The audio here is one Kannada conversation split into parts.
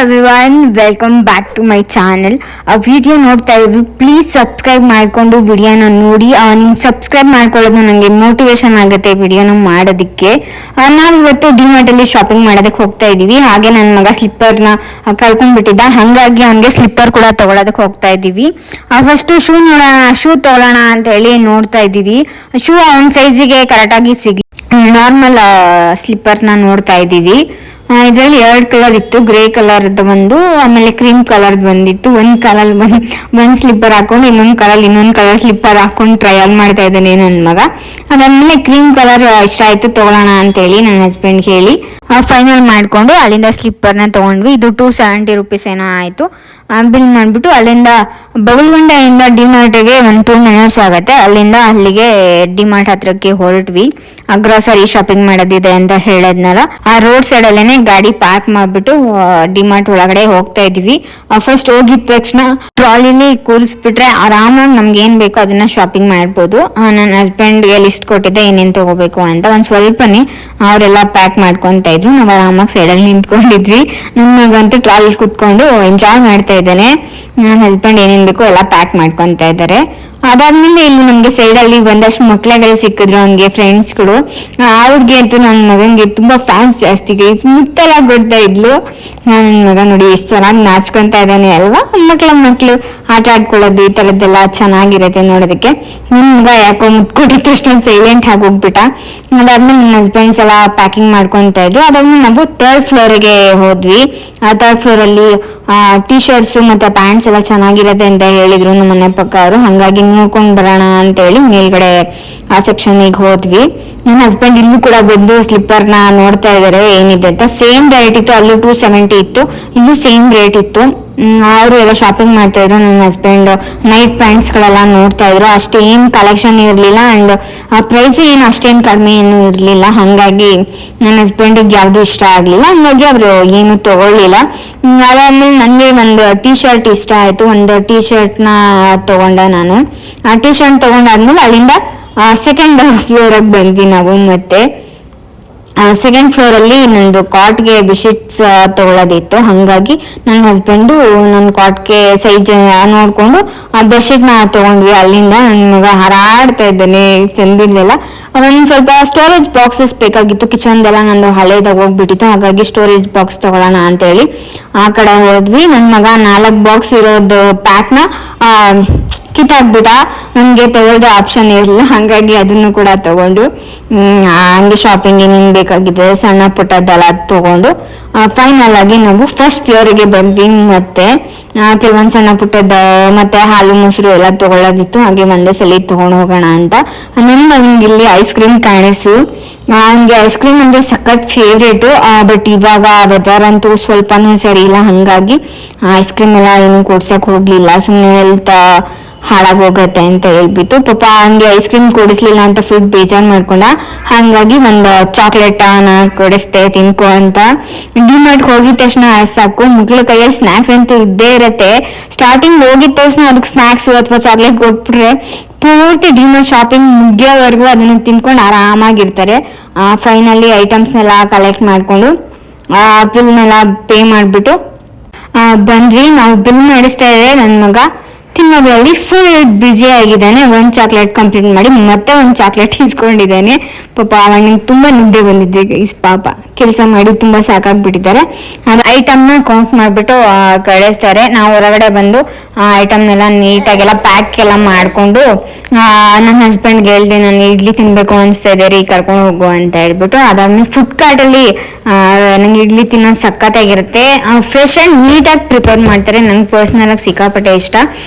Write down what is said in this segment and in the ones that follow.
Everyone, welcome back to my channel. ಆ ವಿಡಿಯೋ ನೋಡ್ತಾ ಇದ್ರು ಪ್ಲೀಸ್ ಸಬ್ಸ್ಕ್ರೈಬ್ ಮಾಡಿಕೊಂಡು ವಿಡಿಯೋನ ನೋಡಿ. ನೀವು ಸಬ್ಸ್ಕ್ರೈಬ್ ಮಾಡ್ಕೊಳ್ಳೋದು ನನಗೆ ಮೋಟಿವೇಶನ್ ಆಗುತ್ತೆ ವಿಡಿಯೋನ ಮಾಡೋದಕ್ಕೆ. ನಾವು ಇವತ್ತು ಡಿಮಾರ್ಟಲ್ಲಿ ಶಾಪಿಂಗ್ ಮಾಡೋದಕ್ಕೆ ಹೋಗ್ತಾ ಇದ್ದೀವಿ. ಹಾಗೆ ನನ್ನ ಮಗ ಸ್ಲಿಪ್ಪರ್ನ ಕಳ್ಕೊಂಡ್ಬಿಟ್ಟಿದ್ದ, ಹಾಗಾಗಿ ಅವನಿಗೆ ಸ್ಲಿಪ್ಪರ್ ಕೂಡ ತೊಗೊಳೋದಕ್ಕೆ ಹೋಗ್ತಾ ಇದ್ದೀವಿ. ಫಸ್ಟು ಶೂ ತೊಗೊಳ್ಳೋಣ ಅಂತ ಹೇಳಿ ನೋಡ್ತಾ ಇದ್ದೀವಿ. ಶೂ ಅವನ ಸೈಜಿಗೆ ಕರೆಕ್ಟಾಗಿ ಸಿಗಲಿ, ನಾರ್ಮಲ್ ಸ್ಲಿಪ್ಪರ್ನ ನೋಡ್ತಾ ಇದ್ದೀವಿ. ಇದರಲ್ಲಿ 2 ಕಲರ್ ಇತ್ತು, ಗ್ರೇ ಕಲರ್ದು ಒಂದು, ಆಮೇಲೆ ಕ್ರೀಮ್ ಕಲರ್ದು ಬಂದಿತ್ತು. ಒಂದು ಸ್ಲಿಪ್ಪರ್ ಹಾಕೊಂಡು ಇನ್ನೊಂದು ಕಲರ್ ಸ್ಲಿಪ್ಪರ್ ಹಾಕೊಂಡು ಟ್ರಯಲ್ ಮಾಡ್ತಾ ಇದ್ದಾನೆ ನನ್ನ ಮಗ. ಅದಾದ್ಮೇಲೆ ಕ್ರೀಮ್ ಕಲರ್ ಇಷ್ಟ ಆಯ್ತು, ತಗೊಳ್ಳೋಣ ಅಂತೇಳಿ ನನ್ನ ಹಸ್ಬೆಂಡ್ ಹೇಳಿ ಫೈನಲ್ ಮಾಡಿಕೊಂಡು ಅಲ್ಲಿಂದ ಸ್ಲಿಪ್ಪರ್ನ ತೊಗೊಂಡ್ವಿ. ಇದು 270 ರುಪೀಸ್ ಏನೋ ಆಯಿತು. ಬಿಲ್ ಮಾಡಿಬಿಟ್ಟು ಅಲ್ಲಿಂದ ಬಗಲ್ಗುಂಡೆಯಿಂದ ಡಿಮಾರ್ಟಿಗೆ ಒಂದು 2 ಮಿನಿಟ್ಸ್ ಆಗುತ್ತೆ. ಅಲ್ಲಿಂದ ಅಲ್ಲಿಗೆ ಡಿಮಾರ್ಟ್ ಹತ್ರಕ್ಕೆ ಹೊರಟ್ವಿ. ಗ್ರೋಸರಿ ಶಾಪಿಂಗ್ ಮಾಡೋದಿದೆ ಅಂತ ಹೇಳದ್ನಲ್ಲ, ಆ ರೋಡ್ ಸೈಡಲ್ಲೇನೆ ಗಾಡಿ ಪಾರ್ಕ್ ಮಾಡಿಬಿಟ್ಟು ಡಿಮಾರ್ಟ್ ಒಳಗಡೆ ಹೋಗ್ತಾ ಇದ್ವಿ. ಫಸ್ಟ್ ಹೋಗಿದ ತಕ್ಷಣ ಟ್ರಾಲಿಲಿ ಕೂರಿಸ್ಬಿಟ್ರೆ ಆರಾಮಾಗಿ ನಮ್ಗೆ ಏನ್ ಬೇಕೋ ಅದನ್ನ ಶಾಪಿಂಗ್ ಮಾಡ್ಬೋದು. ನನ್ನ ಹಸ್ಬೆಂಡ್ಗೆ ಲಿಸ್ಟ್ ಕೊಟ್ಟಿದ್ದೆ ಏನೇನು ತಗೋಬೇಕು ಅಂತ. ಒಂದು ಸ್ವಲ್ಪನೇ ಅವರೆಲ್ಲ ಪ್ಯಾಕ್ ಮಾಡ್ಕೊಂತ ಇದ್ರು, ನಾವು ಆರಾಮಾಗಿ ಸೈಡಲ್ಲಿ ನಿಂತ್ಕೊಂಡಿದ್ವಿ. ನಮಗಂತೂ ಟ್ರಾಲಿ ಕುತ್ಕೊಂಡು ಎಂಜಾಯ್ ಮಾಡ್ತಾ ಇದ್ದಾನೆ. ನನ್ನ ಹಸ್ಬೆಂಡ್ ಏನೇನ್ ಬೇಕೋ ಎಲ್ಲ ಪ್ಯಾಕ್ ಮಾಡ್ಕೊಂತ ಇದ್ದಾರೆ. ಅದಾದ್ಮೇಲೆ ಇಲ್ಲಿ ನಮ್ಗೆ ಸೈಡಲ್ಲಿ ಒಂದಷ್ಟು ಮಕ್ಳುಗಳು ಸಿಕ್ಕಿದ್ರು, ಅವನಿಗೆ ಫ್ರೆಂಡ್ಸ್ಗಳು. ಅವ್ರಿಗೆ ಅಂತೂ ನನ್ನ ಮಗನಿಗೆ ತುಂಬಾ ಫ್ಯಾನ್ಸ್ ಜಾಸ್ತಿ, ಮುತ್ತೆಲ್ಲ ಕೊಡ್ತಾ ಇದ್ಲು. ನನ್ನ ಮಗ ನೋಡಿ ಎಷ್ಟು ಚೆನ್ನಾಗಿ ನಾಚ್ಕೊಂತ ಇದ್ದಾನೆ ಅಲ್ವಾ. ಮಕ್ಳು ಆಟ ಆಡ್ಕೊಳ್ಳೋದು ಈ ತರದ್ದೆಲ್ಲ ಚೆನ್ನಾಗಿರುತ್ತೆ ನೋಡೋದಕ್ಕೆ. ನನ್ನ ಮಗ ಯಾಕೋ ಮುತ್ಕೊಟ್ಟಿದ ತಕ್ಷಣ ಸೈಲೆಂಟ್ ಆಗಿ ಹೋಗ್ಬಿಟ್ಟ. ಅದಾದ್ಮೇಲೆ ನನ್ನ ಹಸ್ಬೆಂಡ್ಸ್ ಎಲ್ಲ ಪ್ಯಾಕಿಂಗ್ ಮಾಡ್ಕೊಂತ ಇದ್ರು. ಅದಾದ್ಮೇಲೆ ನಾವು 3rd ಫ್ಲೋರಿಗೆ ಹೋದ್ವಿ. ಆ 3rd ಫ್ಲೋರಲ್ಲಿ ಟೀ ಶರ್ಟ್ಸ್ ಮತ್ತೆ ಪ್ಯಾಂಟ್ಸ್ ಎಲ್ಲ ಚೆನ್ನಾಗಿರತ್ತೆ ಅಂತ ಹೇಳಿದ್ರು ನಮ್ಮ ಮನೆ ಪಕ್ಕ ಅವರು. ಹಂಗಾಗಿ ನೋಡ್ಕೊಂಡ್ ಬರೋಣ ಅಂತ ಹೇಳಿ ಮೇಲ್ಗಡೆ ಆ ಸೆಕ್ಷನ್ಗೆ ಹೋದ್ವಿ. ನನ್ನ ಹಸ್ಬೆಂಡ್ ಇಲ್ಲೂ ಕೂಡ ಬಂದು ಸ್ಲಿಪ್ಪರ್ನ ನೋಡ್ತಾ ಇದಾರೆ ಏನಿದೆ ಅಂತ. ಸೇಮ್ ರೇಟ್ ಇತ್ತು, ಅಲ್ಲೂ 270 ಇತ್ತು, ಇಲ್ಲೂ ಸೇಮ್ ರೇಟ್ ಇತ್ತು. ಅವರು ಎಲ್ಲ ಶಾಪಿಂಗ್ ಮಾಡ್ತಾ ಇದ್ರು. ನನ್ನ ಹಸ್ಬೆಂಡ್ ನೈಟ್ ಪ್ಯಾಂಟ್ಸ್ ಗಳೆಲ್ಲ ನೋಡ್ತಾ ಇದ್ರು. ಅಷ್ಟೇನ್ ಕಲೆಕ್ಷನ್ ಇರ್ಲಿಲ್ಲ ಅಂಡ್ ಆ ಪ್ರೈಸ್ ಏನು ಅಷ್ಟೇನು ಕಡಿಮೆ ಏನು ಇರ್ಲಿಲ್ಲ. ಹಂಗಾಗಿ ನನ್ನ ಹಸ್ಬೆಂಡಿಗೆ ಯಾವ್ದು ಇಷ್ಟ ಆಗ್ಲಿಲ್ಲ, ಹಂಗಾಗಿ ಅವರು ಏನು ತಗೊಳ್ಳಿಲ್ಲ. ಅದಾದ್ಮೇಲೆ ನನಗೆ ಒಂದು ಟೀ ಶರ್ಟ್ ಇಷ್ಟ ಆಯ್ತು. ಒಂದು ಟೀ ಶರ್ಟ್ನ ತಗೊಂಡೆ ನಾನು. ಆ ಟೀ ಶರ್ಟ್ ತಗೊಂಡಾದ್ಮೇಲೆ ಅಲ್ಲಿಂದ 2nd ಫ್ಲೋರಿಗೆ ಬಂದ್ವಿ ನಾವು. ಮತ್ತೆ 2nd ಫ್ಲೋರಲ್ಲಿ ನಂದು ಕಾಟ್ಗೆ ಬೆಡ್ಶೀಟ್ಸ್ ತಗೊಳ್ಳೋದಿತ್ತು. ಹಾಗಾಗಿ ನನ್ನ ಹಸ್ಬೆಂಡು ನನ್ನ ಕಾಟ್ಗೆ ಸೈಜ್ ನೋಡ್ಕೊಂಡು ಆ ಬೆಡ್ಶೀಟ್ನ ತಗೊಂಡ್ವಿ. ಅಲ್ಲಿಂದ ನನ್ನ ಮಗ ಹಾರಾಡ್ತಾ ಇದ್ದಾನೆ, ಚಂದಿರ್ಲಿಲ್ಲ. ಒಂದು ಸ್ವಲ್ಪ ಸ್ಟೋರೇಜ್ ಬಾಕ್ಸಸ್ ಬೇಕಾಗಿತ್ತು, ಕಿಚನ್ದೆಲ್ಲ ನಂದು ಹಳೇದಾಗ ಹೋಗ್ಬಿಟ್ಟಿತ್ತು. ಹಾಗಾಗಿ ಸ್ಟೋರೇಜ್ ಬಾಕ್ಸ್ ತಗೊಳ್ಳೋಣ ಅಂತೇಳಿ ಆ ಕಡೆ ಹೋದ್ವಿ. ನನ್ನ ಮಗ 4 ಬಾಕ್ಸ್ ಇರೋದು ಪ್ಯಾಕ್ನ ಕಿತ್ತಾಕ್ಬಿಟ್ಟ. ನಮ್ಗೆ ತಗೊಳ್ದೆ ಆಪ್ಷನ್ ಇರಲಿಲ್ಲ, ಹಾಗಾಗಿ ಅದನ್ನು ಕೂಡ ತಗೊಂಡು ಹಂಗೆ ಶಾಪಿಂಗ್ ಏನೇನು ಬೇಕಾಗಿದೆ ಸಣ್ಣ ಪುಟ್ಟದ್ದೆಲ್ಲ ತಗೊಂಡು ಫೈನಲ್ ಆಗಿ ನಾವು 1st ಫ್ಲೋರಿಗೆ ಬಂದ್ವಿ. ಮತ್ತೆ ಕೆಲವೊಂದು ಸಣ್ಣ ಪುಟ್ಟದ ಮತ್ತೆ ಹಾಲು ಮೊಸರು ಎಲ್ಲ ತಗೊಳ್ಳೋದಿತ್ತು. ಹಾಗೆ ಒಂದೇ ಸಲ ತಗೊಂಡು ಹೋಗೋಣ ಅಂತ. ನನ್ಗೆ ಇಲ್ಲಿ ಐಸ್ ಕ್ರೀಮ್ ಕಾಣಿಸು. ಅವನಿಗೆ ಐಸ್ ಕ್ರೀಮ್ ಅಂದ್ರೆ ಸಖತ್ ಫೇವ್ರೇಟು. ಬಟ್ ಇವಾಗ ವೆದರ್ ಅಂತೂ ಸ್ವಲ್ಪನೂ ಸರಿ ಇಲ್ಲ, ಹಂಗಾಗಿ ಐಸ್ ಕ್ರೀಮ್ ಎಲ್ಲ ಏನು ಕೊಡ್ಸಕ್ ಹೋಗ್ಲಿಲ್ಲ. ಸುಮ್ಮನೆ ಹೆಲ್ತ್ ಹಾಳಾಗೋಗತ್ತೆ ಅಂತ ಹೇಳ್ಬಿಟ್ಟು ಪಾಪ ಹಂಗೆ ಐಸ್ ಕ್ರೀಮ್ ಕೊಡಿಸ್ಲಿಲ್ಲ ಅಂತ ಫುಡ್ ಬೇಜಾರ್ ಮಾಡ್ಕೊಂಡ. ಹಾಗಾಗಿ ಒಂದು ಚಾಕ್ಲೇಟ್ ಕೊಡಿಸ್ದೆ ತಿನ್ಕೋ ಅಂತ. ಡಿಮಾರ್ಟ್ ಹೋಗಿದ ತಕ್ಷಣ ಸಾಕು, ಮಕ್ಳ ಕೈಯಲ್ಲಿ ಸ್ನಾಕ್ಸ್ ಅಂತೂ ಇದ್ದೇ ಇರತ್ತೆ. ಸ್ಟಾರ್ಟಿಂಗ್ ಹೋಗಿದ ತಕ್ಷಣ ಅದಕ್ಕೆ ಸ್ನಾಕ್ಸ್ ಅಥವಾ ಚಾಕ್ಲೇಟ್ ಕೊಟ್ಬಿಟ್ರೆ ಪೂರ್ತಿ ಡಿಮಾರ್ಟ್ ಶಾಪಿಂಗ್ ಮುಗಿಯೋವರೆಗೂ ಅದನ್ನು ತಿನ್ಕೊಂಡು ಆರಾಮಾಗಿರ್ತಾರೆ. ಫೈನಲಿ ಐಟಮ್ಸ್ನೆಲ್ಲ ಕಲೆಕ್ಟ್ ಮಾಡ್ಕೊಂಡು ಬಿಲ್ನೆಲ್ಲ ಪೇ ಮಾಡಿಬಿಟ್ಟು ಬಂದ್ವಿ. ನಾವು ಬಿಲ್ ಮಾಡಿಸ್ತಾ ಇದ್ರೆ ನನ್ನ ಮಗ ತಿನ್ನೋದ್ರಲ್ಲಿ ಫುಲ್ ಬ್ಯುಸಿ ಆಗಿದ್ದಾನೆ. 1 ಚಾಕ್ಲೇಟ್ ಕಂಪ್ಲೀಟ್ ಮಾಡಿ ಮತ್ತೆ 1 ಚಾಕ್ಲೇಟ್ ಇಸ್ಕೊಂಡಿದ್ದಾನೆ. ಪಾಪ ಅವನಿಗೆ ತುಂಬಾ ನಿದ್ದೆ ಬಂದಿದ್ದೆ. ಪಾಪ ಕೆಲಸ ಮಾಡಿ ತುಂಬಾ ಸಾಕಾಗ್ಬಿಟ್ಟಿದ್ದಾರೆ. ಐಟಮ್ನ ಕೌಂಟ್ ಮಾಡ್ಬಿಟ್ಟು ಕಳಿಸ್ತಾರೆ. ನಾವು ಹೊರಗಡೆ ಬಂದು ಐಟಮ್ನೆಲ್ಲ ನೀಟಾಗೆಲ್ಲ ಪ್ಯಾಕ್ ಎಲ್ಲ ಮಾಡ್ಕೊಂಡು ನನ್ನ ಹಸ್ಬೆಂಡ್ಗೆ ಹೇಳ್ದೆ, ನಾನು ಇಡ್ಲಿ ತಿನ್ಬೇಕು ಅನಿಸ್ತಾ ಇದೆ ರೀ, ಕರ್ಕೊಂಡು ಹೋಗು ಅಂತ ಹೇಳ್ಬಿಟ್ಟು. ಅದಾದ್ಮೇಲೆ ಫುಡ್ ಕಾರ್ಟಲ್ಲಿ ನಂಗೆ ಇಡ್ಲಿ ತಿನ್ನೋದು ಸಖತ್ತಾಗಿರುತ್ತೆ. ಫ್ರೆಶ್ ಆ್ಯಂಡ್ ನೀಟಾಗಿ ಪ್ರಿಪೇರ್ ಮಾಡ್ತಾರೆ. ನಂಗೆ ಪರ್ಸ್ನಲ್ ಆಗಿ ಸಿಕ್ಕಾಪಟ್ಟೆ ಇಷ್ಟ.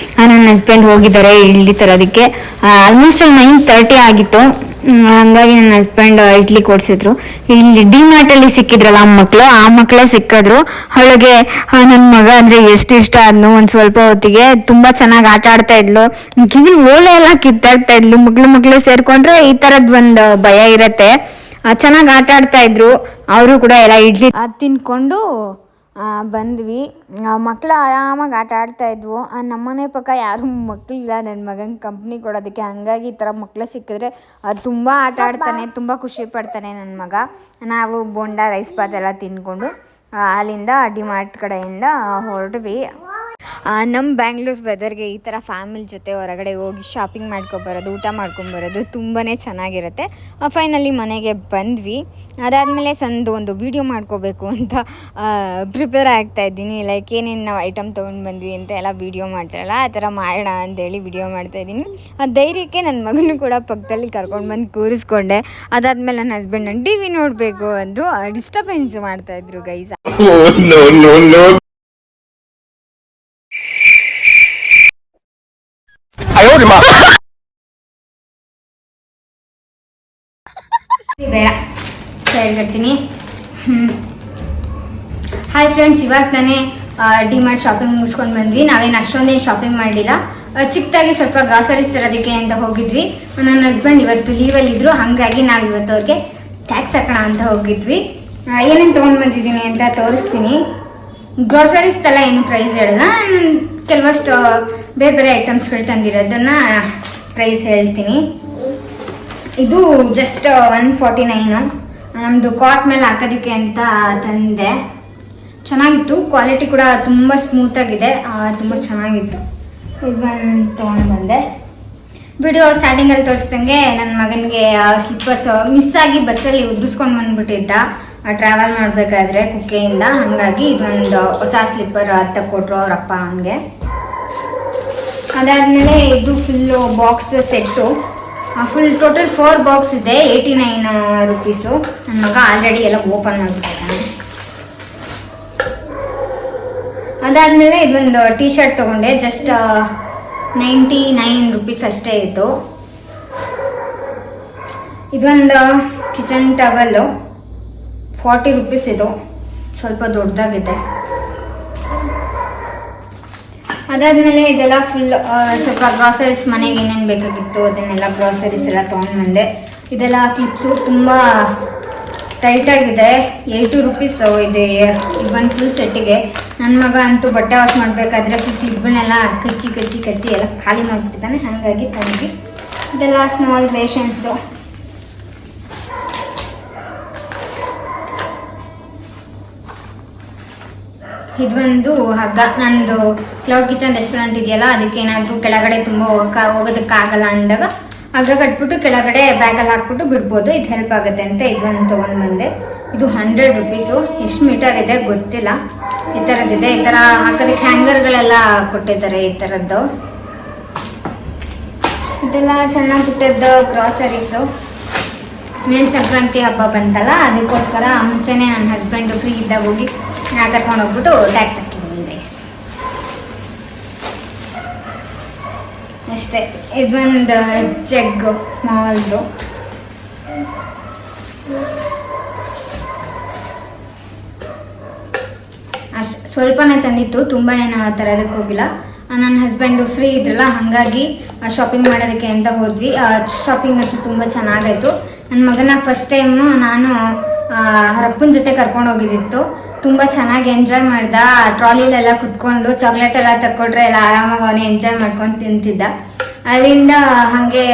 ನನ್ನ ಹಸ್ಬೆಂಡ್ ಹೋಗಿದ್ದಾರೆ ಇಡ್ಲಿ ತರೋದಕ್ಕೆ. ಆಲ್ಮೋಸ್ಟ್ 9:30 ಆಗಿತ್ತು. ಹಂಗಾಗಿ ನನ್ನ ಹಸ್ಬೆಂಡ್ ಇಡ್ಲಿ ಕೊಡ್ಸಿದ್ರು. ಇಲ್ಲಿ ಡಿಮಾರ್ಟ್ ಅಲ್ಲಿ ಸಿಕ್ಕಿದ್ರಲ್ಲ ಆ ಮಕ್ಳೇ ಸಿಕ್ಕಿದ್ರು. ಅವಳಿಗೆ ನನ್ನ ಮಗ ಅಂದ್ರೆ ಎಷ್ಟು ಇಷ್ಟ ಆದ್ನು. ಒಂದ್ ಸ್ವಲ್ಪ ಹೊತ್ತಿಗೆ ತುಂಬಾ ಚೆನ್ನಾಗಿ ಆಟ ಆಡ್ತಾ ಇದ್ಲು. ಕಿವಿ ಓಲೆ ಎಲ್ಲ ಕಿತ್ತಾಡ್ತಾ ಇದ್ಲು. ಮಕ್ಳು ಸೇರ್ಕೊಂಡ್ರೆ ಈ ತರದ್ ಒಂದು ಭಯ ಇರತ್ತೆ. ಚೆನ್ನಾಗಿ ಆಟ ಆಡ್ತಾ ಇದ್ರು. ಅವರು ಕೂಡ ಎಲ್ಲ ಇಡ್ಲಿ ತಿನ್ಕೊಂಡು ಬಂದ್ವಿ. ಮಕ್ಕಳು ಆರಾಮಾಗಿ ಆಟ ಆಡ್ತಾ ಇದ್ವು. ನಮ್ಮನೆ ಪಕ್ಕ ಯಾರು ಮಕ್ಕಳಿಲ್ಲ ನನ್ನ ಮಗನ ಕಂಪ್ನಿ ಕೊಡೋದಕ್ಕೆ. ಹಂಗಾಗಿ ಈ ಥರ ಮಕ್ಕಳು ಸಿಕ್ಕಿದ್ರೆ ತುಂಬ ಆಟ ಆಡ್ತಾನೆ, ತುಂಬ ಖುಷಿ ಪಡ್ತಾನೆ ನನ್ನ ಮಗ. ನಾವು ಬೋಂಡ ರೈಸ್ ಬಾತ್ ಎಲ್ಲ ತಿನ್ಕೊಂಡು ಅಲ್ಲಿಂದ ಡಿಮಾರ್ಟ್ ಕಡೆಯಿಂದ ಹೊರಟ್ವಿ. ನಮ್ಮ ಬ್ಯಾಂಗ್ಳೂರ್ ವೆದರ್ಗೆ ಈ ಥರ ಫ್ಯಾಮಿಲಿ ಜೊತೆ ಹೊರಗಡೆ ಹೋಗಿ ಶಾಪಿಂಗ್ ಮಾಡ್ಕೊಬರೋದು, ಊಟ ಮಾಡ್ಕೊಂಬರೋದು ತುಂಬಾ ಚೆನ್ನಾಗಿರುತ್ತೆ. ಫೈನಲಿ ಮನೆಗೆ ಬಂದ್ವಿ. ಅದಾದಮೇಲೆ ಒಂದು ವೀಡಿಯೋ ಮಾಡ್ಕೋಬೇಕು ಅಂತ ಪ್ರಿಪೇರ್ ಆಗ್ತಾಯಿದ್ದೀನಿ. ಲೈಕ್ ಏನೇನು ನಾವು ಐಟಮ್ ತೊಗೊಂಡು ಬಂದ್ವಿ ಅಂತ ಎಲ್ಲ ವೀಡಿಯೋ ಮಾಡ್ತಾರಲ್ಲ, ಆ ಥರ ಮಾಡೋಣ ಅಂತೇಳಿ ವೀಡಿಯೋ ಮಾಡ್ತಾಯಿದ್ದೀನಿ. ಆ ಧೈರ್ಯಕ್ಕೆ ನನ್ನ ಮಗನೂ ಕೂಡ ಪಕ್ಕದಲ್ಲಿ ಕರ್ಕೊಂಡು ಬಂದು ಕೂರಿಸ್ಕೊಂಡೆ. ಅದಾದಮೇಲೆ ನನ್ನ ಹಸ್ಬೆಂಡ್ ನಾನು ಟಿ ವಿ ನೋಡಬೇಕು ಅಂದರು. ಡಿಸ್ಟರ್ಬೆನ್ಸ್ ಮಾಡ್ತಾಯಿದ್ರು ಗೈಸ್. ಬೇಡ ಹೇಳ್ತೀನಿ. ಹಾಯ್ ಫ್ರೆಂಡ್ಸ್, ಇವಾಗ ನಾನೇ ಡಿಮಾರ್ಟ್ ಶಾಪಿಂಗ್ ಮುಗಿಸ್ಕೊಂಡು ಬಂದ್ವಿ. ನಾವೇನು ಅಷ್ಟೊಂದೇನು ಶಾಪಿಂಗ್ ಮಾಡಲಿಲ್ಲ, ಚಿಕ್ಕದಾಗಿ ಸ್ವಲ್ಪ ಗ್ರಾಸರೀಸ್ ತರೋದಕ್ಕೆ ಅಂತ ಹೋಗಿದ್ವಿ. ನನ್ನ ಹಸ್ಬೆಂಡ್ ಇವತ್ತು ಲೀವಲ್ಲಿದ್ದರು, ಹಾಗಾಗಿ ನಾವು ಇವತ್ತು ಅವ್ರಿಗೆ ಟ್ಯಾಕ್ಸ್ ಹಾಕೋಣ ಅಂತ ಹೋಗಿದ್ವಿ. ಏನೇನು ತೊಗೊಂಡು ಬಂದಿದ್ದೀನಿ ಅಂತ ತೋರಿಸ್ತೀನಿ. ಗ್ರಾಸರೀಸ್ ಎಲ್ಲ ಏನು ಪ್ರೈಸ್ ಹೇಳಲ್ಲ, ಕೆಲವಷ್ಟು ಬೇರೆ ಬೇರೆ ಐಟಮ್ಸ್ಗಳು ತಂದಿರೋದನ್ನು ಪ್ರೈಸ್ ಹೇಳ್ತೀನಿ. ಇದು ಜಸ್ಟ್ 149 ನಮ್ಮದು ಕಾಟ್ ಮೇಲೆ ಹಾಕೋದಕ್ಕೆ ಅಂತ ತಂದೆ. ಚೆನ್ನಾಗಿತ್ತು, ಕ್ವಾಲಿಟಿ ಕೂಡ ತುಂಬ ಸ್ಮೂತಾಗಿದೆ, ತುಂಬ ಚೆನ್ನಾಗಿತ್ತು. ಇದನ್ನು ತೊಗೊಂಡು ಬಂದೆ. ವಿಡಿಯೋ ಸ್ಟಾರ್ಟಿಂಗಲ್ಲಿ ತೋರಿಸ್ದಂಗೆ ನನ್ನ ಮಗನಿಗೆ ಸ್ಲಿಪ್ಪರ್ಸ್ ಮಿಸ್ಸಾಗಿ ಬಸ್ಸಲ್ಲಿ ಉದುರಿಸ್ಕೊಂಡು ಬಂದುಬಿಟ್ಟಿದ್ದ ಟ್ರಾವೆಲ್ ಮಾಡಬೇಕಾದ್ರೆ ಕುಕ್ಕೆಯಿಂದ. ಹಾಗಾಗಿ ಇದೊಂದು ಹೊಸ ಸ್ಲಿಪ್ಪರ್ ಕೊಟ್ಟರು ಅವರಪ್ಪ ಅವನಿಗೆ. ಅದಾದಮೇಲೆ ಇದು full box set, full total 4 box ಇದೆ, 89 ರುಪೀಸು. ನನ್ನ ಮಗ ಆಲ್ರೆಡಿ ಎಲ್ಲ ಓಪನ್ ಮಾಡಿಬಿಟ್ಟಿದ್ದಾನೆ. ಅದಾದಮೇಲೆ ಇದೊಂದು ಟೀ ಶರ್ಟ್ ತೊಗೊಂಡೆ, ಜಸ್ಟ್ 99 ರುಪೀಸ್ ಅಷ್ಟೇ ಇತ್ತು. ಇದೊಂದು ಕಿಚನ್ ಟವಲ್ಲು 40 ರುಪೀಸ್, ಇದು ಸ್ವಲ್ಪ ದೊಡ್ಡದಾಗಿದೆ. ಅದಾದಮೇಲೆ ಇದೆಲ್ಲ ಫುಲ್ ಸ್ವಲ್ಪ ಗ್ರಾಸರೀಸ್, ಮನೆಗೆ ಏನೇನು ಬೇಕಾಗಿತ್ತು ಅದನ್ನೆಲ್ಲ ಗ್ರಾಸರೀಸ್ ಎಲ್ಲ ತೊಗೊಂಡು ಬಂದೆ. ಇದೆಲ್ಲ ಕ್ಲಿಪ್ಸು ತುಂಬ ಟೈಟಾಗಿದೆ, 80 ರುಪೀಸ್ ಇದೆ. ಇದೊಂದು ಫುಲ್ ಸೆಟ್ಟಿಗೆ. ನನ್ನ ಮಗ ಅಂತೂ ಬಟ್ಟೆ ವಾಶ್ ಮಾಡಬೇಕಾದ್ರೆ ಕ್ಲಿಪ್ಗಳನ್ನೆಲ್ಲ ಕಚ್ಚಿ ಎಲ್ಲ ಖಾಲಿ ಮಾಡಿಬಿಟ್ಟಿದ್ದಾನೆ, ಹಾಗಾಗಿ ತಂದು. ಇದೆಲ್ಲ ಸ್ಮಾಲ್ ರೇಷನ್ಸು. ಇದೊಂದು ಹಗ್ಗ, ನಂದು ಕ್ಲೌಡ್ ಕಿಚನ್ ರೆಸ್ಟೋರೆಂಟ್ ಇದೆಯಲ್ಲ, ಅದಕ್ಕೆ ಏನಾದರೂ ಕೆಳಗಡೆ ತುಂಬ ಹೋಗೋದಕ್ಕಾಗಲ್ಲ ಅಂದಾಗ ಹಗ್ಗ ಕಟ್ಬಿಟ್ಟು ಕೆಳಗಡೆ ಬ್ಯಾಗಲ್ಲಿ ಹಾಕ್ಬಿಟ್ಟು ಬಿಡ್ಬೋದು, ಇದು ಹೆಲ್ಪ್ ಆಗುತ್ತೆ ಅಂತ ಇದೊಂದು ತೊಗೊಂಡು ಬಂದೆ. ಇದು 100 ರುಪೀಸು. ಎಷ್ಟು ಮೀಟರ್ ಇದೆ ಗೊತ್ತಿಲ್ಲ, ಈ ಥರದ್ದಿದೆ. ಈ ಥರ ಹಾಕೋದಕ್ಕೆ ಹ್ಯಾಂಗರ್ಗಳೆಲ್ಲ ಕೊಟ್ಟಿದ್ದಾರೆ ಈ ಥರದ್ದು. ಇದೆಲ್ಲ ಸಣ್ಣ ಪುಟ್ಟದ್ದು ಗ್ರಾಸರೀಸು. ಮೇನ್ ಸಂಕ್ರಾಂತಿ ಹಬ್ಬ ಬಂತಲ್ಲ, ಅದಕ್ಕೋಸ್ಕರ ಮುಂಚೆನೇ ನನ್ನ ಹಸ್ಬೆಂಡು ಫ್ರೀ ಇದ್ದಾಗ ಹೋಗಿ ಕರ್ಕೊಂಡು ಹೋಗ್ಬಿಟ್ಟು ಟ್ಯಾಕ್ಸ್ ಹಾಕಿದ್ದೀನಿ ಗೈಸ್. ಅಷ್ಟೇ. ಇದೊಂದು ಜಗ್ಗು ಸ್ಮಾಲ್ದು. ಅಷ್ಟೇ, ಸ್ವಲ್ಪನೇ ತಂದಿತ್ತು, ತುಂಬ ಏನು ತರೋದಕ್ಕೆ ಹೋಗಿಲ್ಲ. ನನ್ನ ಹಸ್ಬೆಂಡು ಫ್ರೀ ಇದ್ರಲ್ಲ, ಹಾಗಾಗಿ ಶಾಪಿಂಗ್ ಮಾಡೋದಕ್ಕೆ ಅಂತ ಹೋದ್ವಿ. ಶಾಪಿಂಗ್ ಅಂತೂ ತುಂಬ ಚೆನ್ನಾಗಾಯಿತು. ನನ್ನ ಮಗನ ಫಸ್ಟ್ ಟೈಮು ನಾನು ಅವರಪ್ಪನ ಜೊತೆ ಕರ್ಕೊಂಡು ಹೋಗಿದ್ದಿತ್ತು. ತುಂಬ ಚೆನ್ನಾಗಿ ಎಂಜಾಯ್ ಮಾಡ್ದ. ಟ್ರಾಲಿಲೆಲ್ಲ ಕುತ್ಕೊಂಡು ಚಾಕ್ಲೇಟ್ ಎಲ್ಲ ತಕ್ಕೊಟ್ರೆ ಎಲ್ಲ ಆರಾಮಾಗಿ ಅವನೇ ಎಂಜಾಯ್ ಮಾಡ್ಕೊಂಡು ತಿಂತಿದ್ದ. ಅಲ್ಲಿಂದ ಹಾಗೆ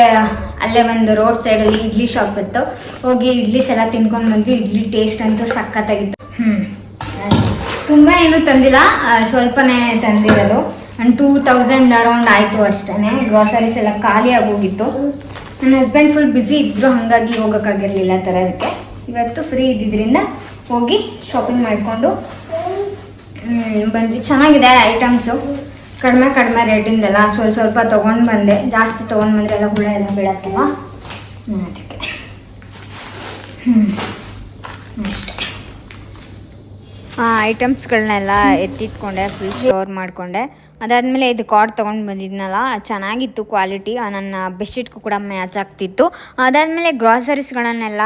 ಅಲ್ಲೇ ಒಂದು ರೋಡ್ ಸೈಡಲ್ಲಿ ಇಡ್ಲಿ ಶಾಪ್ ಇತ್ತು, ಹೋಗಿ ಇಡ್ಲಿಸ್ ಎಲ್ಲ ತಿನ್ಕೊಂಡು ಬಂದ್ವಿ. ಇಡ್ಲಿ ಟೇಸ್ಟ್ ಅಂತೂ ಸಖತ್ತಾಗಿತ್ತು. ತುಂಬ ಏನೂ ತಂದಿಲ್ಲ, ಸ್ವಲ್ಪನೇ ತಂದಿರೋದು. 2000 ಅರೌಂಡ್ ಆಯಿತು ಅಷ್ಟೇ. ಗ್ರಾಸರೀಸ್ ಎಲ್ಲ ಖಾಲಿ ಆಗೋಗಿತ್ತು. ನನ್ನ ಹಸ್ಬೆಂಡ್ ಫುಲ್ ಬ್ಯುಸಿ ಇದ್ದರು, ಹಾಗಾಗಿ ಹೋಗೋಕ್ಕಾಗಿರಲಿಲ್ಲ ತರೋದಕ್ಕೆ. ಇವತ್ತು ಫ್ರೀ ಇದ್ದಿದ್ದರಿಂದ ಹೋಗಿ ಶಾಪಿಂಗ್ ಮಾಡಿಕೊಂಡು ಬಂದ್ವಿ. ಚೆನ್ನಾಗಿದೆ ಐಟಮ್ಸು, ಕಡಿಮೆ ರೇಟಿಂದೆಲ್ಲ ಸ್ವಲ್ಪ ತೊಗೊಂಡು ಬಂದೆ. ಜಾಸ್ತಿ ತೊಗೊಂಡು ಬಂದರೆ ಎಲ್ಲ ಹುಳ ಎಲ್ಲ ಬೀಳತ್ತವ, ಅದಕ್ಕೆ ಅಷ್ಟೇ. ಐಟಮ್ಸ್ಗಳನ್ನೆಲ್ಲ ಎತ್ತಿಟ್ಕೊಂಡೆ, ಫುಲ್ ಸ್ಟೋರ್ ಮಾಡಿಕೊಂಡೆ. ಅದಾದಮೇಲೆ ಇದು ಕಾರ್ಡ್ ತೊಗೊಂಡು ಬಂದಿದ್ನಲ್ಲ, ಚೆನ್ನಾಗಿತ್ತು ಕ್ವಾಲಿಟಿ, ನನ್ನ ಬೆಡ್ಶೀಟ್ಗೂ ಕೂಡ ಮ್ಯಾಚ್ ಆಗ್ತಿತ್ತು. ಅದಾದಮೇಲೆ ಗ್ರಾಸರೀಸ್ಗಳನ್ನೆಲ್ಲ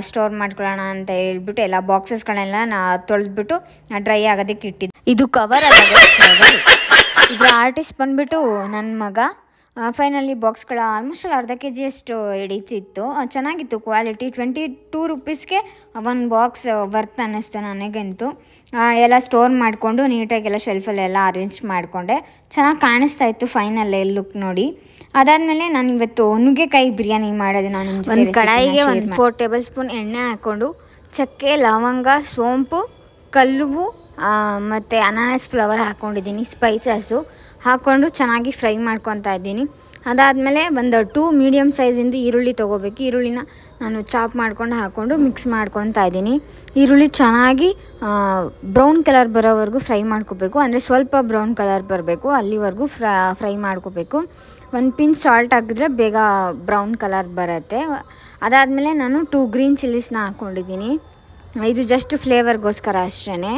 ಸ್ಟೋರ್ ಮಾಡ್ಕೊಳ್ಳೋಣ ಅಂತ ಹೇಳ್ಬಿಟ್ಟು ಎಲ್ಲ ಬಾಕ್ಸಸ್ಗಳನ್ನೆಲ್ಲ ತೊಳೆದ್ಬಿಟ್ಟು ಡ್ರೈ ಆಗೋದಕ್ಕೆ ಇಟ್ಟಿದ್ದು. ಇದು ಕವರ್ ಅಲ್ಲ, ಇದರ ಆರ್ಟಿಸ್ಟ್ ಬಂದುಬಿಟ್ಟು ನನ್ನ ಮಗ. ಫೈನಲಿ ಬಾಕ್ಸ್ಗಳ ಆಲ್ಮೋಸ್ಟ್ ಅರ್ಧ kg ಅಷ್ಟು ಹಿಡಿತಿತ್ತು. ಚೆನ್ನಾಗಿತ್ತು ಕ್ವಾಲಿಟಿ. 22 ರುಪೀಸ್ಗೆ 1 ಬಾಕ್ಸ್ ವರ್ತ್ ಅನ್ನಿಸ್ತು ನನಗಂತೂ. ಎಲ್ಲ ಸ್ಟೋರ್ ಮಾಡಿಕೊಂಡು ನೀಟಾಗೆಲ್ಲ ಶೆಲ್ಫಲ್ಲೆಲ್ಲ ಅರೇಂಜ್ ಮಾಡಿಕೊಂಡೆ. ಚೆನ್ನಾಗಿ ಕಾಣಿಸ್ತಾ ಇತ್ತು ಫೈನಲ್ ಲುಕ್ ನೋಡಿ. ಅದಾದಮೇಲೆ ನಾನು ಇವತ್ತು ನುಗ್ಗೆಕಾಯಿ ಬಿರಿಯಾನಿ ಮಾಡೋದು. ನಾನು ಒಂದು ಕಡಾಯಿಗೆ 4 ಟೇಬಲ್ ಸ್ಪೂನ್ ಎಣ್ಣೆ ಹಾಕ್ಕೊಂಡು ಚಕ್ಕೆ, ಲವಂಗ, ಸೋಂಪು, ಕಲ್ಲುವು ಮತ್ತು ಅನಾನಸ್ ಫ್ಲವರ್ ಹಾಕ್ಕೊಂಡಿದ್ದೀನಿ, ಸ್ಪೈಸಸ್ಸು ಹಾಕ್ಕೊಂಡು ಚೆನ್ನಾಗಿ ಫ್ರೈ ಮಾಡ್ಕೊತಾ ಇದ್ದೀನಿ. ಅದಾದಮೇಲೆ ಒಂದು 2 ಮೀಡಿಯಮ್ ಸೈಜಿಂದು ಈರುಳ್ಳಿ ತೊಗೋಬೇಕು. ಈರುಳ್ಳಿನ ನಾನು ಚಾಪ್ ಮಾಡ್ಕೊಂಡು ಹಾಕ್ಕೊಂಡು ಮಿಕ್ಸ್ ಮಾಡ್ಕೊತಾ ಇದ್ದೀನಿ. ಈರುಳ್ಳಿ ಚೆನ್ನಾಗಿ ಬ್ರೌನ್ ಕಲರ್ ಬರೋವರೆಗೂ ಫ್ರೈ ಮಾಡ್ಕೋಬೇಕು, ಅಂದರೆ ಸ್ವಲ್ಪ ಬ್ರೌನ್ ಕಲರ್ ಬರಬೇಕು, ಅಲ್ಲಿವರೆಗೂ ಫ್ರೈ ಮಾಡ್ಕೋಬೇಕು. 1 ಪಿಂಚ್ ಸಾಲ್ಟ್ ಹಾಕಿದ್ರೆ ಬೇಗ ಬ್ರೌನ್ ಕಲರ್ ಬರುತ್ತೆ. ಅದಾದಮೇಲೆ ನಾನು 2 ಗ್ರೀನ್ ಚಿಲ್ಲೀಸ್ನ ಹಾಕ್ಕೊಂಡಿದ್ದೀನಿ, ಇದು ಜಸ್ಟ್ ಫ್ಲೇವರ್ಗೋಸ್ಕರ ಅಷ್ಟೇ.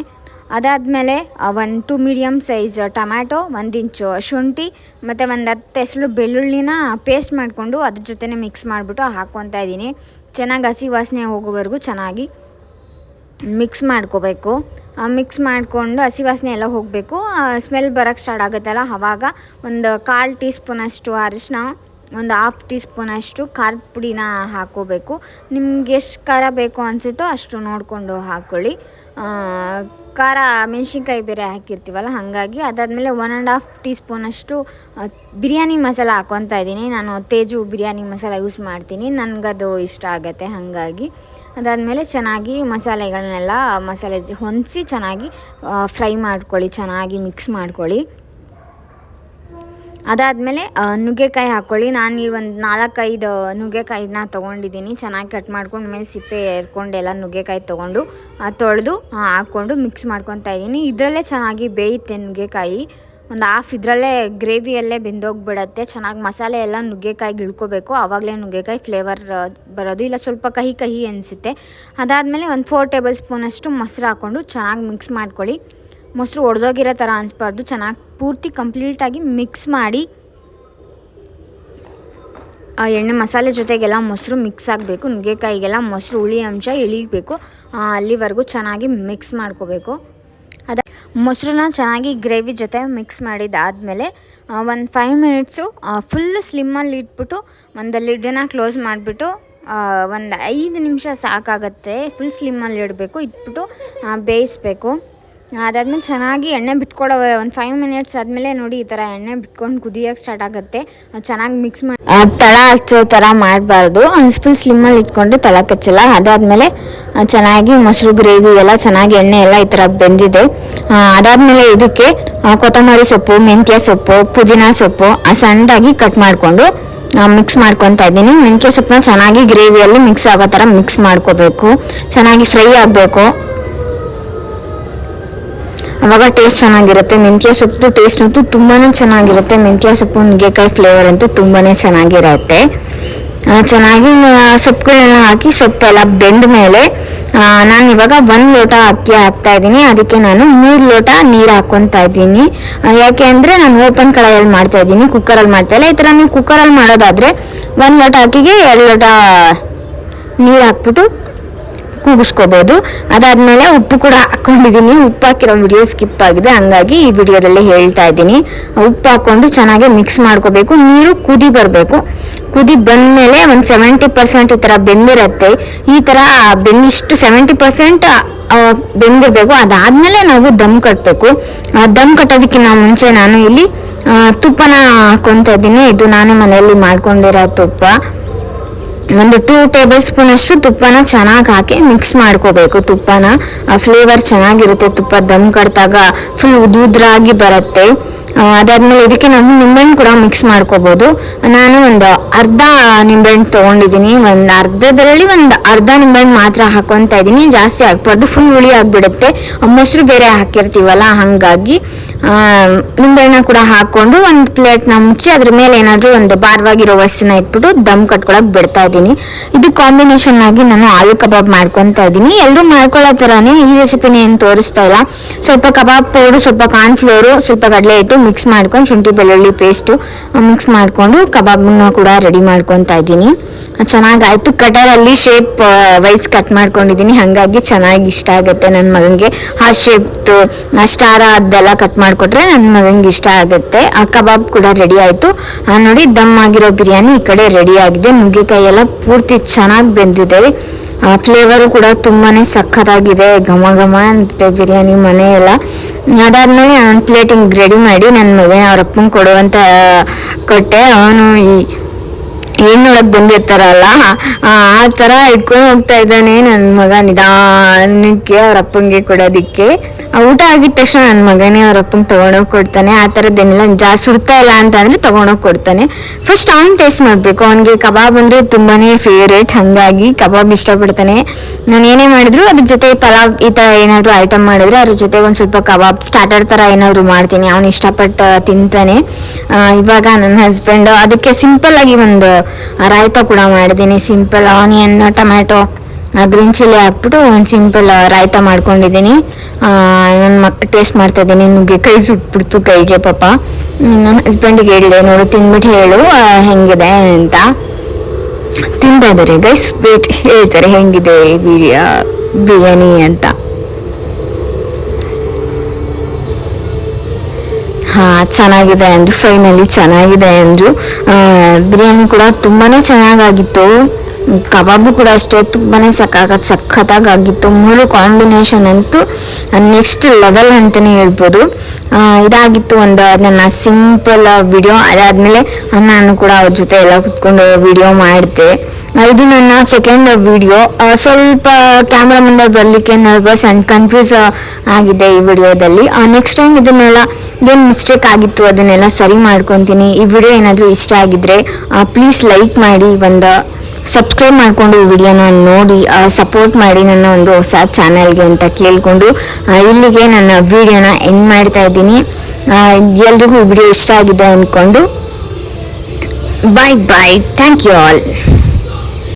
ಅದಾದಮೇಲೆ 2 ಮೀಡಿಯಮ್ ಸೈಜ್ ಟೊಮ್ಯಾಟೊ, 1 ಇಂಚು ಶುಂಠಿ ಮತ್ತು 10 ಎಸಳು ಬೆಳ್ಳುಳ್ಳಿನ ಪೇಸ್ಟ್ ಮಾಡಿಕೊಂಡು ಅದ್ರ ಜೊತೆ ಮಿಕ್ಸ್ ಮಾಡಿಬಿಟ್ಟು ಹಾಕ್ಕೊತಾ ಇದ್ದೀನಿ. ಚೆನ್ನಾಗಿ ಹಸಿ ವಾಸನೆ ಹೋಗೋವರೆಗೂ ಚೆನ್ನಾಗಿ ಮಿಕ್ಸ್ ಮಾಡ್ಕೋಬೇಕು. ಮಿಕ್ಸ್ ಮಾಡಿಕೊಂಡು ಹಸಿ ವಾಸನೆ ಎಲ್ಲ ಹೋಗಬೇಕು, ಸ್ಮೆಲ್ ಬರೋಕ್ಕೆ ಸ್ಟಾರ್ಟ್ ಆಗುತ್ತಲ್ಲ, ಆವಾಗ ಒಂದು 1/4 ಟೀ ಸ್ಪೂನಷ್ಟು ಅರಿಶಿನ, ಒಂದು 1/2 ಟೀ ಸ್ಪೂನಷ್ಟು ಖಾರದ ಪುಡಿನ ಹಾಕ್ಕೋಬೇಕು. ನಿಮ್ಗೆ ಎಷ್ಟು ಖಾರ ಬೇಕು ಅನಿಸುತ್ತೋ ಅಷ್ಟು ನೋಡಿಕೊಂಡು ಹಾಕ್ಕೊಳ್ಳಿ. ಖಾರ ಮೆಣಸಿನ್ಕಾಯಿ ಬೇರೆ ಹಾಕಿರ್ತೀವಲ್ಲ ಹಾಗಾಗಿ. ಅದಾದಮೇಲೆ 1.5 ಟೀ ಸ್ಪೂನಷ್ಟು ಬಿರಿಯಾನಿ ಮಸಾಲ ಹಾಕ್ಕೊತಾ ಇದ್ದೀನಿ. ನಾನು ತೇಜು ಬಿರಿಯಾನಿ ಮಸಾಲ ಯೂಸ್ ಮಾಡ್ತೀನಿ, ನನಗದು ಇಷ್ಟ ಆಗುತ್ತೆ ಹಾಗಾಗಿ. ಅದಾದಮೇಲೆ ಚೆನ್ನಾಗಿ ಮಸಾಲೆಗಳನ್ನೆಲ್ಲ ಹೊಂದಿಸಿ ಚೆನ್ನಾಗಿ ಫ್ರೈ ಮಾಡ್ಕೊಳ್ಳಿ, ಚೆನ್ನಾಗಿ ಮಿಕ್ಸ್ ಮಾಡ್ಕೊಳ್ಳಿ. ಅದಾದಮೇಲೆ ನುಗ್ಗೆಕಾಯಿ ಹಾಕ್ಕೊಳ್ಳಿ. ನಾನಿಲ್ಲಿ ಒಂದು 4-5 ನುಗ್ಗೆಕಾಯಿನ ತೊಗೊಂಡಿದ್ದೀನಿ. ಚೆನ್ನಾಗಿ ಕಟ್ ಮಾಡ್ಕೊಂಡು ಮೇಲೆ ಸಿಪ್ಪೆ ಏರ್ಕೊಂಡೆಲ್ಲ ನುಗ್ಗೆಕಾಯಿ ತೊಗೊಂಡು ತೊಳೆದು ಹಾಕ್ಕೊಂಡು ಮಿಕ್ಸ್ ಮಾಡ್ಕೊತಾ ಇದ್ದೀನಿ. ಇದರಲ್ಲೇ ಚೆನ್ನಾಗಿ ಬೇಯುತ್ತೆ ನುಗ್ಗೆಕಾಯಿ, ಒಂದು ಹಾಫ್ ಇದರಲ್ಲೇ ಗ್ರೇವಿಯಲ್ಲೇ ಬೆಂದೋಗಿಬಿಡತ್ತೆ. ಚೆನ್ನಾಗಿ ಮಸಾಲೆ ಎಲ್ಲ ನುಗ್ಗೆಕಾಯಿಗೆ ಇಳ್ಕೋಬೇಕು, ಆವಾಗಲೇ ನುಗ್ಗೆಕಾಯಿ ಫ್ಲೇವರ್ ಬರೋದು, ಇಲ್ಲ ಸ್ವಲ್ಪ ಕಹಿ ಕಹಿ ಅನಿಸುತ್ತೆ. ಅದಾದಮೇಲೆ ಒಂದು 4 ಟೇಬಲ್ ಸ್ಪೂನಷ್ಟು ಮೊಸರು ಹಾಕ್ಕೊಂಡು ಚೆನ್ನಾಗಿ ಮಿಕ್ಸ್ ಮಾಡ್ಕೊಳ್ಳಿ. ಮೊಸರು ಒಡೆದೋಗಿರೋ ಥರ ಅನಿಸ್ಬಾರ್ದು, ಚೆನ್ನಾಗಿ ಪೂರ್ತಿ ಕಂಪ್ಲೀಟಾಗಿ ಮಿಕ್ಸ್ ಮಾಡಿ. ಎಣ್ಣೆ ಮಸಾಲೆ ಜೊತೆಗೆಲ್ಲ ಮೊಸರು ಮಿಕ್ಸ್ ಆಗಬೇಕು, ನುಗ್ಗೆಕಾಯಿಗೆಲ್ಲ ಮೊಸರು ಹುಳಿ ಅಂಶ ಇಳಿಬೇಕು, ಅಲ್ಲಿವರೆಗೂ ಚೆನ್ನಾಗಿ ಮಿಕ್ಸ್ ಮಾಡ್ಕೋಬೇಕು. ಮೊಸರನ್ನ ಚೆನ್ನಾಗಿ ಗ್ರೇವಿ ಜೊತೆ ಮಿಕ್ಸ್ ಮಾಡಿದ್ದಾದಮೇಲೆ ಒಂದು 5 ಮಿನಿಟ್ಸು ಫುಲ್ ಸ್ಲಿಮ್ಮಲ್ಲಿ ಇಟ್ಬಿಟ್ಟು ಒಂದು ಲಿಡ್ಡನ್ನು ಕ್ಲೋಸ್ ಮಾಡಿಬಿಟ್ಟು ಒಂದು 5 ನಿಮಿಷ ಸಾಕಾಗತ್ತೆ. ಫುಲ್ ಸ್ಲಿಮ್ಮಲ್ಲಿ ಇಡಬೇಕು, ಇಟ್ಬಿಟ್ಟು ಬೇಯಿಸಬೇಕು. ಅದಾದಮೇಲೆ ಚೆನ್ನಾಗಿ ಎಣ್ಣೆ ಬಿಟ್ಕೊಳ್ಳೋ ಒಂದು 5 ಮಿನಿಟ್ಸ್ ಆದಮೇಲೆ ನೋಡಿ ಈ ಥರ ಎಣ್ಣೆ ಬಿಟ್ಕೊಂಡು ಕುದಿಯೋಕ್ಕೆ ಸ್ಟಾರ್ಟ್ ಆಗುತ್ತೆ. ಚೆನ್ನಾಗಿ ಮಿಕ್ಸ್ ಮಾಡಿ ತಳ ಹಚ್ಚೋ ಥರ ಮಾಡಬಾರ್ದು, ಫುಲ್ ಸ್ಲಿಮ್ಮಲ್ಲಿ ಇಟ್ಕೊಂಡು ತಳ ಕಚ್ಚಲ್ಲ. ಅದಾದಮೇಲೆ ಚೆನ್ನಾಗಿ ಮೊಸರು ಗ್ರೇವಿ ಎಲ್ಲ ಚೆನ್ನಾಗಿ ಎಣ್ಣೆ ಎಲ್ಲ ಈ ಥರ ಬೆಂದಿದೆ. ಅದಾದಮೇಲೆ ಇದಕ್ಕೆ ಕೊತ್ತಂಬರಿ ಸೊಪ್ಪು, ಮೆಂತ್ಯ ಸೊಪ್ಪು, ಪುದೀನ ಸೊಪ್ಪು ಸಣ್ಣದಾಗಿ ಕಟ್ ಮಾಡಿಕೊಂಡು ಮಿಕ್ಸ್ ಮಾಡ್ಕೊತಾ ಇದ್ದೀನಿ. ಮೆಂತ್ಯ ಸೊಪ್ಪನ್ನ ಚೆನ್ನಾಗಿ ಗ್ರೇವಿಯಲ್ಲಿ ಮಿಕ್ಸ್ ಆಗೋ ಥರ ಮಿಕ್ಸ್ ಮಾಡ್ಕೋಬೇಕು, ಚೆನ್ನಾಗಿ ಫ್ರೈ ಆಗಬೇಕು, ಆವಾಗ ಟೇಸ್ಟ್ ಚೆನ್ನಾಗಿರುತ್ತೆ. ಮೆಂತ್ಯ ಸೊಪ್ಪು ಟೇಸ್ಟ್ ಅಂತೂ ತುಂಬಾ ಚೆನ್ನಾಗಿರುತ್ತೆ. ಮೆಂತ್ಯ ಸೊಪ್ಪು ನುಗ್ಗೆಕಾಯಿ ಫ್ಲೇವರ್ ಅಂತೂ ತುಂಬಾ ಚೆನ್ನಾಗಿರುತ್ತೆ. ಚೆನ್ನಾಗಿ ಸೊಪ್ಪುಗಳನ್ನೆಲ್ಲ ಹಾಕಿ ಸೊಪ್ಪೆಲ್ಲ ಬೆಂದ ಮೇಲೆ ನಾನು ಇವಾಗ 1 ಲೋಟ ಅಕ್ಕಿ ಹಾಕ್ತಾ ಇದ್ದೀನಿ. ಅದಕ್ಕೆ ನಾನು 3 ಲೋಟ ನೀರು ಹಾಕ್ಕೊತಾ ಇದ್ದೀನಿ. ಯಾಕೆ ಅಂದರೆ ನಾನು ಓಪನ್ ಕಡಾಯಲ್ಲಿ ಮಾಡ್ತಾ ಇದ್ದೀನಿ, ಕುಕ್ಕರಲ್ಲಿ ಮಾಡ್ತಾ ಇಲ್ಲ. ಈ ಥರ ನೀವು ಕುಕ್ಕರಲ್ಲಿ ಮಾಡೋದಾದರೆ 1 ಲೋಟ ಅಕ್ಕಿಗೆ 2 ಲೋಟ ನೀರು ಹಾಕ್ಬಿಟ್ಟು ಕೂಗಿಸ್ಕೋಬೋದು. ಅದಾದಮೇಲೆ ಉಪ್ಪು ಕೂಡ ಹಾಕ್ಕೊಂಡಿದ್ದೀನಿ. ಉಪ್ಪು ಹಾಕಿರೋ ವಿಡಿಯೋ ಸ್ಕಿಪ್ ಆಗಿದೆ, ಹಂಗಾಗಿ ಈ ವಿಡಿಯೋದಲ್ಲಿ ಹೇಳ್ತಾ ಇದ್ದೀನಿ. ಉಪ್ಪು ಹಾಕ್ಕೊಂಡು ಚೆನ್ನಾಗಿ ಮಿಕ್ಸ್ ಮಾಡ್ಕೋಬೇಕು. ನೀರು ಕುದಿ ಬರಬೇಕು. ಕುದಿ ಬಂದಮೇಲೆ ಒಂದು 70% ಈ ಥರ ಬೆಂದಿರುತ್ತೆ. ಈ ಥರ ಬೆಂದಿಷ್ಟು 70% ಬೆಂದಿರಬೇಕು. ಅದಾದಮೇಲೆ ನಾವು ದಮ್ ಕಟ್ಟಬೇಕು. ದಮ್ ಕಟ್ಟೋದಕ್ಕಿಂತ ಮುಂಚೆ ನಾನು ಇಲ್ಲಿ ತುಪ್ಪನ ಹಾಕ್ಕೊತಾ ಇದ್ದೀನಿ. ಇದು ನಾನೇ ಮನೆಯಲ್ಲಿ ಮಾಡ್ಕೊಂಡಿರೋ ತುಪ್ಪ. ಒಂದು 2 ಟೇಬಲ್ ಸ್ಪೂನ್ ಅಷ್ಟು ತುಪ್ಪನ ಚೆನ್ನಾಗಿ ಹಾಕಿ ಮಿಕ್ಸ್ ಮಾಡ್ಕೋಬೇಕು. ತುಪ್ಪನ ಫ್ಲೇವರ್ ಚೆನ್ನಾಗಿರುತ್ತೆ. ತುಪ್ಪ ದಮ್ ಕಟ್ಟಿದಾಗ ಫುಲ್ ಉದುರಾಗಿ ಬರುತ್ತೆ. ಅದಾದಮೇಲೆ ಇದಕ್ಕೆ ನಾವು ನಿಂಬೆಹಣ್ಣು ಕೂಡ ಮಿಕ್ಸ್ ಮಾಡ್ಕೋಬೋದು. ನಾನು ಒಂದು ಅರ್ಧ ನಿಂಬೆಹಣ್ಣು ತೊಗೊಂಡಿದ್ದೀನಿ. ಒಂದು ಅರ್ಧದಲ್ಲಿ ಒಂದು ಅರ್ಧ ನಿಂಬೆಹಣ್ಣು ಮಾತ್ರ ಹಾಕ್ಕೊತಾ ಇದ್ದೀನಿ, ಜಾಸ್ತಿ ಹಾಕ್ಬಾರ್ದು, ಫುಲ್ ಹುಳಿ ಆಗಿಬಿಡುತ್ತೆ. ಮೊಸರು ಬೇರೆ ಹಾಕಿರ್ತೀವಲ್ಲ ಹಾಗಾಗಿ ನಿಂಬೆಹಣ್ಣ ಕೂಡ ಹಾಕ್ಕೊಂಡು ಒಂದು ಪ್ಲೇಟ್ನ ಮುಚ್ಚಿ ಅದ್ರ ಮೇಲೆ ಏನಾದರೂ ಒಂದು ಭಾರವಾಗಿರೋ ವಸ್ತುನ ಇಟ್ಬಿಟ್ಟು ದಮ್ ಕಟ್ಕೊಳಕ್ಕೆ ಬಿಡ್ತಾ ಇದ್ದೀನಿ. ಇದು ಕಾಂಬಿನೇಷನ್ ಆಗಿ ನಾನು ಆಲೂ ಕಬಾಬ್ ಮಾಡ್ಕೊತಾ ಇದ್ದೀನಿ. ಎಲ್ಲರೂ ಮಾಡ್ಕೊಳ್ಳೋ ಥರನೇ ಈ ರೆಸಿಪಿನ ಏನು ತೋರಿಸ್ತಾ ಇಲ್ಲ. ಸ್ವಲ್ಪ ಕಬಾಬ್ ಪೌಡ್ರು, ಸ್ವಲ್ಪ ಕಾರ್ನ್ಫ್ಲೋರು, ಸ್ವಲ್ಪ ಕಡಲೆ ಹಿಟ್ಟು ಮಿಕ್ಸ್ ಮಾಡ್ಕೊಂಡು ಶುಂಠಿ ಬೆಳ್ಳುಳ್ಳಿ ಪೇಸ್ಟು ಮಿಕ್ಸ್ ಮಾಡಿಕೊಂಡು ಕಬಾಬ್ನ ಕೂಡ ರೆಡಿ ಮಾಡ್ಕೊತಾ ಇದ್ದೀನಿ. ಚೆನ್ನಾಗಾಯಿತು. ಕಟರಲ್ಲಿ ಶೇಪ್ ವೈಸ್ ಕಟ್ ಮಾಡ್ಕೊಂಡಿದ್ದೀನಿ, ಹಾಗಾಗಿ ಚೆನ್ನಾಗಿ ಇಷ್ಟ ಆಗುತ್ತೆ ನನ್ನ ಮಗನಿಗೆ. ಆ ಶೇಪ್ದು ಸ್ಟಾರ ಅದೆಲ್ಲ ಕಟ್ ಮಾಡಿಕೊಟ್ರೆ ನನ್ನ ಮಗನಿಗೆ ಇಷ್ಟ ಆಗುತ್ತೆ. ಆ ಕಬಾಬ್ ಕೂಡ ರೆಡಿ ಆಯಿತು. ನೋಡಿ ದಮ್ ಆಗಿರೋ ಬಿರಿಯಾನಿ ಈ ಕಡೆ ರೆಡಿ ಆಗಿದೆ. ನುಗ್ಗೆಕಾಯಿ ಎಲ್ಲ ಪೂರ್ತಿ ಚೆನ್ನಾಗಿ ಬೆಂದಿದೆ. ಫ್ಲೇವರು ಕೂಡ ತುಂಬಾ ಸಖತ್ತಾಗಿದೆ, ಘಮ ಘಮ ಅಂತಿದೆ ಬಿರಿಯಾನಿ ಮನೆ ಎಲ್ಲ. ಅದಾದಮೇಲೆ ನಾನು ಪ್ಲೇಟಿಂಗ್ ರೆಡಿ ಮಾಡಿ ನನ್ನ ಮಗ ಅವ್ರ ಅಪ್ಪಂಗೆ ಕೊಡುವಂತ ಕೊಟ್ಟೆ. ಅವನು ಏನ್ ನೋಡಕ್ ಬಂದಿರ್ತಾರಲ್ಲ ಆ ತರ ಇಟ್ಕೊಂಡು ಹೋಗ್ತಾ ಇದ್ದಾನೆ ನನ್ನ ಮಗ ನಿಧಾನಕ್ಕೆ ಅವ್ರ ಅಪ್ಪಂಗೆ ಕೊಡೋದಿಕ್ಕೆ. ಊಟ ಆಗಿದ ತಕ್ಷಣ ನನ್ನ ಮಗನೇ ಅವ್ರ ಅಪ್ಪಂಗೆ ತಗೊಂಡೋಗಿ ಕೊಡ್ತಾನೆ. ಆ ಥರದ್ದೇನೆಲ್ಲ ಜಾಸ್ತಿ ಸುಡ್ತಾ ಇಲ್ಲ ಅಂತ ಅಂದ್ರೆ ತಗೊಂಡೋಗಿ ಕೊಡ್ತಾನೆ. ಫಸ್ಟ್ ಅವ್ನು ಟೇಸ್ಟ್ ಮಾಡಬೇಕು. ಅವನಿಗೆ ಕಬಾಬ್ ಅಂದ್ರೆ ತುಂಬಾನೇ ಫೇವ್ರೇಟ್, ಹಾಗಾಗಿ ಕಬಾಬ್ ಇಷ್ಟಪಡ್ತಾನೆ. ನಾನು ಏನೇ ಮಾಡಿದ್ರು ಅದ್ರ ಜೊತೆ ಪಲಾವ್ ಈ ಥರ ಏನಾದರೂ ಐಟಮ್ ಮಾಡಿದ್ರೆ ಅದ್ರ ಜೊತೆಗೆ ಒಂದು ಸ್ವಲ್ಪ ಕಬಾಬ್ ಸ್ಟಾರ್ಟರ್ ಥರ ಏನಾದರೂ ಮಾಡ್ತೀನಿ. ಅವನು ಇಷ್ಟಪಟ್ಟು ತಿಂತಾನೆ. ಇವಾಗ ನನ್ನ ಹಸ್ಬೆಂಡ್ ಅದಕ್ಕೆ ಸಿಂಪಲ್ ಆಗಿ ಒಂದು ರಾಯ್ತ ಕೂಡ ಮಾಡಿದ್ದೀನಿ. Simple onion, tomato, green chilli ಹಾಕ್ಬಿಟ್ಟು ಒಂದು ಸಿಂಪಲ್ ರಾಯ್ತ ಮಾಡ್ಕೊಂಡಿದ್ದೀನಿ. ನನ್ನ ಟೇಸ್ಟ್ ಮಾಡ್ತಾ ಇದ್ದೀನಿ. ನುಗ್ಗೆಕಾಯಿ ಸುಟ್ಬಿಡ್ತು ಕೈಗೆ ಪಾಪ. ನನ್ನ ಹಸ್ಬೆಂಡಿಗೆ ಹೇಳಿದೆ, ನೋಡು ತಿಂದ್ಬಿಟ್ಟು ಹೇಳು ಹೆಂಗಿದೆ ಅಂತ. ತಿಂತಾ ಇದ್ದಾರೆ ಗೈಸ್, ವೇಟ್ ಹೇಳ್ತಾರೆ ಹೆಂಗಿದೆ ಬಿರಿಯಾನಿ ಅಂತ. ಚೆನ್ನಾಗಿದೆ ಅಂದ್ರು, ಫೈನಲಿ ಚೆನ್ನಾಗಿದೆ ಅಂದ್ರು. ಬಿರಿಯಾನಿ ಕೂಡ ತುಂಬಾನೇ ಚೆನ್ನಾಗಾಗಿತ್ತು. ಕಬಾಬು ಕೂಡ ಅಷ್ಟೇ ತುಂಬಾನೇ ಸಖತ್ತಾಗಿತ್ತು. ಮೂರು ಕಾಂಬಿನೇಷನ್ ಅಂತೂ ನೆಕ್ಸ್ಟ್ ಲೆವೆಲ್ ಅಂತಲೇ ಹೇಳ್ಬೋದು. ಇದಾಗಿತ್ತು ಒಂದು ನನ್ನ ಸಿಂಪಲ್ ವಿಡಿಯೋ. ಅದಾದ್ಮೇಲೆ ನಾನು ಕೂಡ ಅವ್ರ ಜೊತೆ ಎಲ್ಲ ಕುತ್ಕೊಂಡು ವಿಡಿಯೋ ಮಾಡಿದೆ. ಇದು ನನ್ನ ಸೆಕೆಂಡ್ ವಿಡಿಯೋ. ಸ್ವಲ್ಪ ಕ್ಯಾಮ್ರಾ ಮುಂದೆ ಬರಲಿಕ್ಕೆ ನರ್ವಸ್ ಆ್ಯಂಡ್ ಕನ್ಫ್ಯೂಸ್ ಆಗಿದೆ ಈ ವಿಡಿಯೋದಲ್ಲಿ. ನೆಕ್ಸ್ಟ್ ಟೈಮ್ ಇದನ್ನೆಲ್ಲ ಏನು ಮಿಸ್ಟೇಕ್ ಆಗಿತ್ತು ಅದನ್ನೆಲ್ಲ ಸರಿ ಮಾಡ್ಕೊತೀನಿ. ಈ ವಿಡಿಯೋ ಏನಾದರೂ ಇಷ್ಟ ಆಗಿದ್ರೆ ಪ್ಲೀಸ್ ಲೈಕ್ ಮಾಡಿ, ಒಂದು ಸಬ್ಸ್ಕ್ರೈಬ್ ಮಾಡಿಕೊಂಡು ಈ ವಿಡಿಯೋನ ನೋಡಿ ಸಪೋರ್ಟ್ ಮಾಡಿ ನನ್ನ ಒಂದು ಹೊಸ ಚಾನಲ್ಗೆ ಅಂತ ಕೇಳಿಕೊಂಡು ಇಲ್ಲಿಗೆ ನನ್ನ ವಿಡಿಯೋನ ಎಂಡ್ ಮಾಡ್ತಾ ಇದ್ದೀನಿ. ಎಲ್ರಿಗೂ ವಿಡಿಯೋ ಇಷ್ಟ ಆಗಿದೆ ಅಂದ್ಕೊಂಡು bye bye. Thank you all.